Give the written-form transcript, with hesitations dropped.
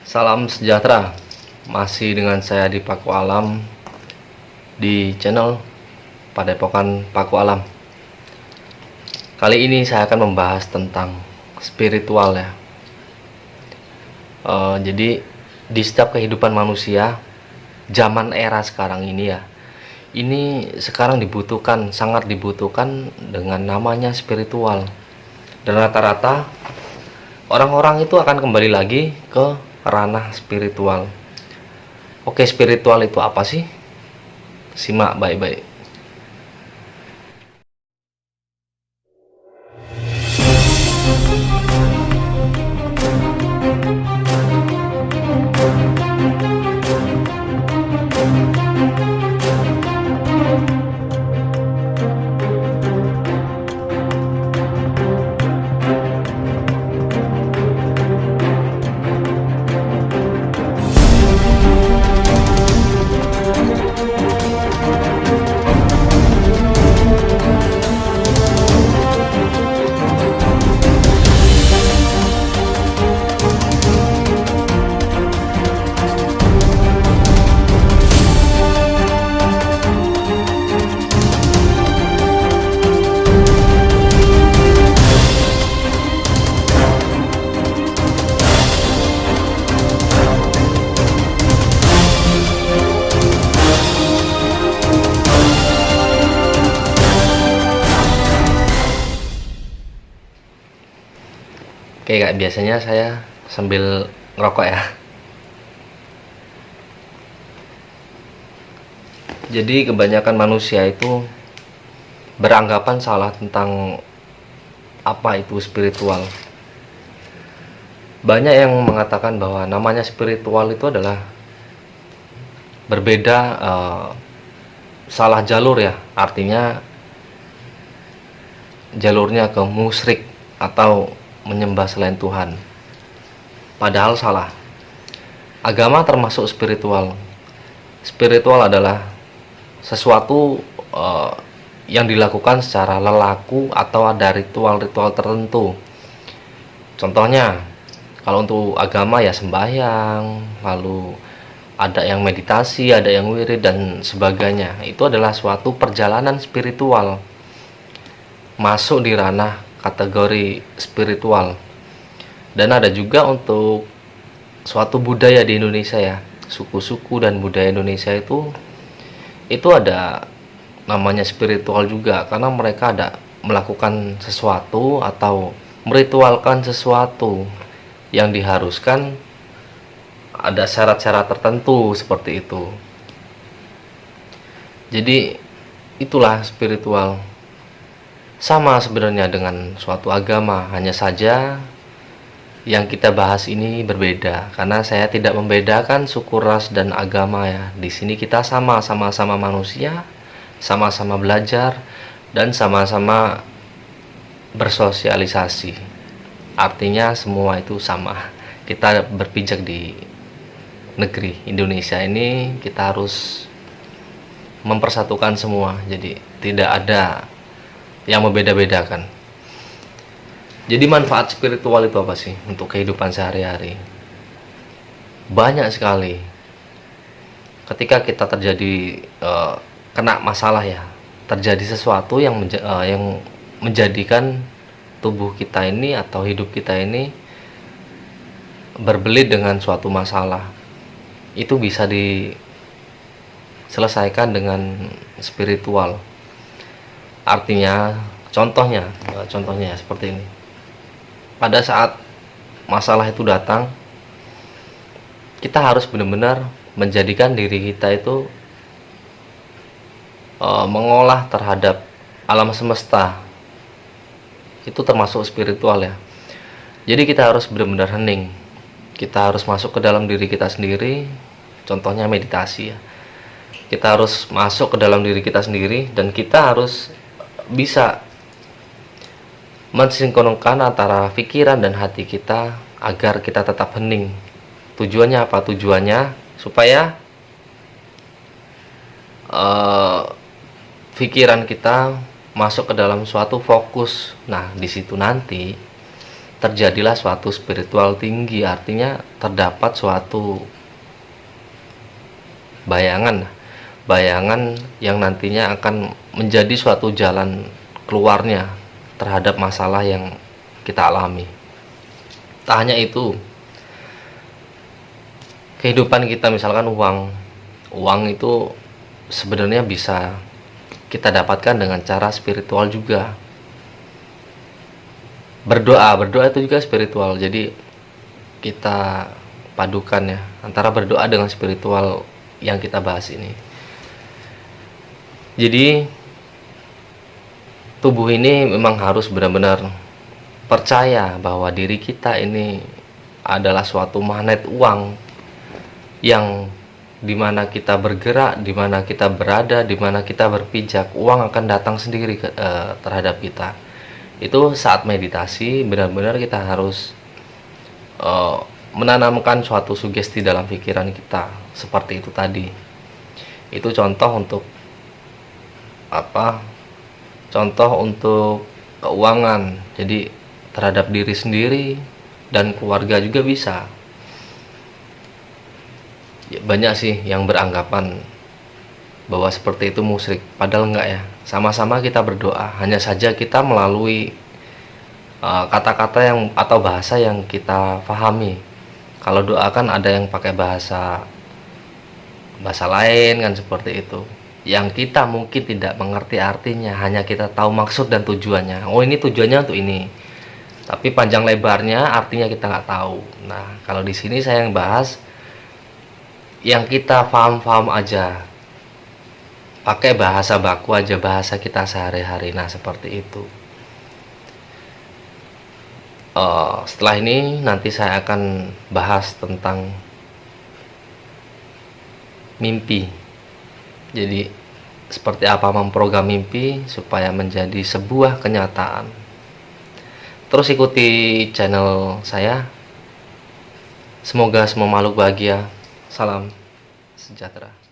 Salam sejahtera, masih dengan saya di Paku Alam di channel Padepokan Paku Alam. Kali ini saya akan membahas tentang spiritual ya. Jadi di setiap kehidupan manusia, zaman era sekarang ini ya, ini sekarang dibutuhkan, sangat dibutuhkan dengan namanya spiritual. Dan rata-rata orang-orang itu akan kembali lagi ke ranah spiritual. Oke, spiritual itu apa sih? Simak baik-baik. Kayak biasanya saya sambil ngerokok ya. Jadi kebanyakan manusia itu beranggapan salah tentang apa itu spiritual. Banyak yang mengatakan bahwa namanya spiritual itu adalah berbeda, salah jalur ya. Artinya jalurnya ke musyrik atau menyembah selain Tuhan. Padahal salah. Agama termasuk spiritual. Spiritual adalah sesuatu yang dilakukan secara lelaku atau ada ritual-ritual tertentu. Contohnya, kalau untuk agama ya sembahyang, lalu ada yang meditasi, ada yang wirid dan sebagainya. Itu adalah suatu perjalanan spiritual, masuk di ranah kategori spiritual. Dan ada juga untuk suatu budaya di Indonesia ya, suku-suku dan budaya Indonesia itu ada namanya spiritual juga, karena mereka ada melakukan sesuatu atau meritualkan sesuatu yang diharuskan, ada syarat-syarat tertentu seperti itu. Jadi itulah spiritual. Sama sebenarnya dengan suatu agama, hanya saja yang kita bahas ini berbeda karena saya tidak membedakan suku, ras dan agama ya. Di sini kita sama-sama manusia, sama-sama belajar dan sama-sama bersosialisasi. Artinya semua itu sama. Kita berpijak di negeri Indonesia ini, kita harus mempersatukan semua. Jadi tidak ada yang membeda-bedakan. Jadi manfaat spiritual itu apa sih untuk kehidupan sehari-hari? Banyak sekali. Ketika kita terjadi kena masalah ya, terjadi sesuatu yang menjadikan tubuh kita ini atau hidup kita ini berbelit dengan suatu masalah, itu bisa diselesaikan dengan spiritual. Artinya, contohnya seperti ini. Pada saat masalah itu datang, kita harus benar-benar menjadikan diri kita itu mengolah terhadap alam semesta. Itu termasuk spiritual ya. Jadi kita harus benar-benar hening. Kita harus masuk ke dalam diri kita sendiri. Contohnya meditasi ya. Kita harus masuk ke dalam diri kita sendiri dan kita harus bisa mensinkronkan antara pikiran dan hati kita agar kita tetap hening. Tujuannya apa? Tujuannya supaya pikiran kita masuk ke dalam suatu fokus. Nah, di situ nanti terjadilah suatu spiritual tinggi, artinya terdapat suatu bayangan yang nantinya akan menjadi suatu jalan keluarnya terhadap masalah yang kita alami. Tak hanya itu, kehidupan kita, misalkan uang itu sebenarnya bisa kita dapatkan dengan cara spiritual juga. Berdoa itu juga spiritual. Jadi kita padukan ya antara berdoa dengan spiritual yang kita bahas ini. Jadi tubuh ini memang harus benar-benar percaya bahwa diri kita ini adalah suatu magnet uang, yang dimana kita bergerak, dimana kita berada, dimana kita berpijak, uang akan datang sendiri terhadap kita. Itu saat meditasi benar-benar kita harus menanamkan suatu sugesti dalam pikiran kita seperti itu tadi. Itu contoh untuk apa? Contoh untuk keuangan. Jadi terhadap diri sendiri dan keluarga juga bisa. Ya, banyak sih yang beranggapan bahwa seperti itu musyrik, padahal enggak ya. Sama-sama kita berdoa, hanya saja kita melalui kata-kata yang atau bahasa yang kita pahami. Kalau doa kan ada yang pakai bahasa lain kan, seperti itu, yang kita mungkin tidak mengerti artinya, hanya kita tahu maksud dan tujuannya. Oh, ini tujuannya untuk ini, tapi panjang lebarnya artinya kita nggak tahu. Nah, kalau di sini saya yang bahas yang kita paham aja, pakai bahasa baku aja, bahasa kita sehari-hari. Nah, seperti itu. Setelah ini nanti saya akan bahas tentang mimpi. Jadi seperti apa memprogram mimpi supaya menjadi sebuah kenyataan. Terus ikuti channel saya. Semoga semua makhluk bahagia. Salam sejahtera.